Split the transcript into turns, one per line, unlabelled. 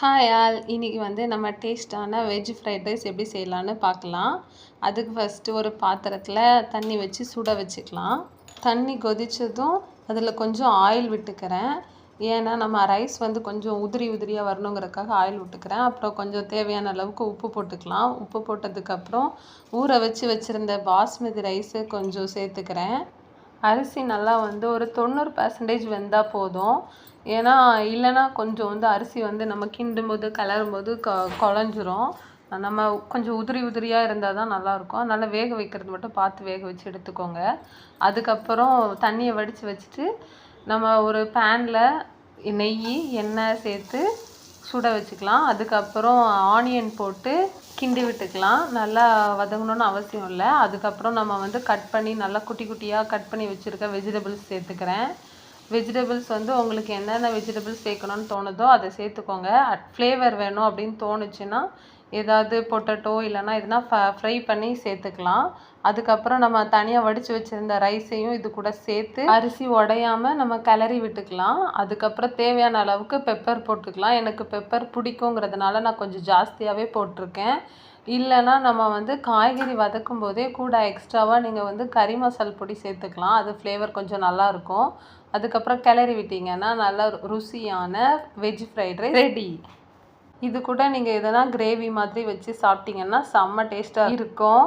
Hi all, இன்னைக்கு வந்து நம்ம டேஸ்டான வெஜ் ஃப்ரைட் ரைஸ் எப்படி செய்யலான்னு பார்க்கலாம். அதுக்கு ஃபஸ்ட்டு ஒரு பாத்திரத்தில் தண்ணி வச்சு சுட வச்சுக்கலாம். தண்ணி கொதித்ததும் அதில் கொஞ்சம் ஆயில் விட்டுக்கிறேன். ஏன்னா நம்ம ரைஸ் வந்து கொஞ்சம் உதிரியாக வரணுங்கிறதுக்காக ஆயில் விட்டுக்கிறேன். அப்புறம் கொஞ்சம் தேவையான அளவுக்கு உப்பு போட்டுக்கலாம். உப்பு போட்டதுக்கப்புறம் ஊற வச்சுருந்த பாஸ்மதி ரைஸு கொஞ்சம் சேர்த்துக்கிறேன். அரிசி நல்லா வந்து ஒரு 90% வெந்தால் போதும். ஏன்னா இல்லைன்னா கொஞ்சம் வந்து அரிசி வந்து நம்ம கிண்டும்போது கிளறும்போது குழஞ்சிரும். நம்ம கொஞ்சம் உதிரியாக இருந்தால் தான் நல்லாயிருக்கும். அதனால் வேக வைக்கிறது மட்டும் பார்த்து வேக வச்சு எடுத்துக்கோங்க. அதுக்கப்புறம் தண்ணியை வடித்து வச்சுட்டு நம்ம ஒரு பேனில் நெய் எண்ணெய் சேர்த்து சுட வச்சுக்கலாம். அதுக்கப்புறம் ஆனியன் போட்டு கிண்டி விட்டுக்கலாம். நல்லா வதங்கணும்னு அவசியம் இல்லை. அதுக்கப்புறம் நம்ம வந்து கட் பண்ணி நல்லா குட்டியாக கட் பண்ணி வச்சுருக்க வெஜிடபிள்ஸ் சேர்த்துக்கிறேன். வெஜிடபிள்ஸ் வந்து உங்களுக்கு என்னென்ன வெஜிடபிள்ஸ் சேர்க்கணும்னு தோணுதோ அதை சேர்த்துக்கோங்க. ஃப்ளேவர் வேணும் அப்படின்னு தோணுச்சுன்னா ஏதாவது பொட்டேட்டோ இல்லைன்னா எதுனா ஃப்ரை பண்ணி சேர்த்துக்கலாம். அதுக்கப்புறம் நம்ம தனியாக வடித்து வச்சுருந்த ரைஸையும் இது கூட சேர்த்து அரிசி உடையாமல் நம்ம கிளறி விட்டுக்கலாம். அதுக்கப்புறம் தேவையான அளவுக்கு பெப்பர் போட்டுக்கலாம். எனக்கு பெப்பர் பிடிக்குங்கிறதுனால நான் கொஞ்சம் ஜாஸ்தியாகவே போட்டிருக்கேன். இல்லைன்னா நம்ம வந்து காய்கறி வதக்கும் போதே கூட எக்ஸ்ட்ராவாக நீங்கள் வந்து கறி மசால் பொடி சேர்த்துக்கலாம். அது ஃப்ளேவர் கொஞ்சம் நல்லாயிருக்கும். அதுக்கப்புறம் கிளறி விட்டிங்கன்னா நல்லா ருசியான வெஜ் ஃப்ரைட் ரைஸ் ரெடி. இது கூட நீங்கள் எதனா கிரேவி மாதிரி வச்சு சாப்பிட்டிங்கன்னா செம்ம டேஸ்ட்டாக இருக்கும்.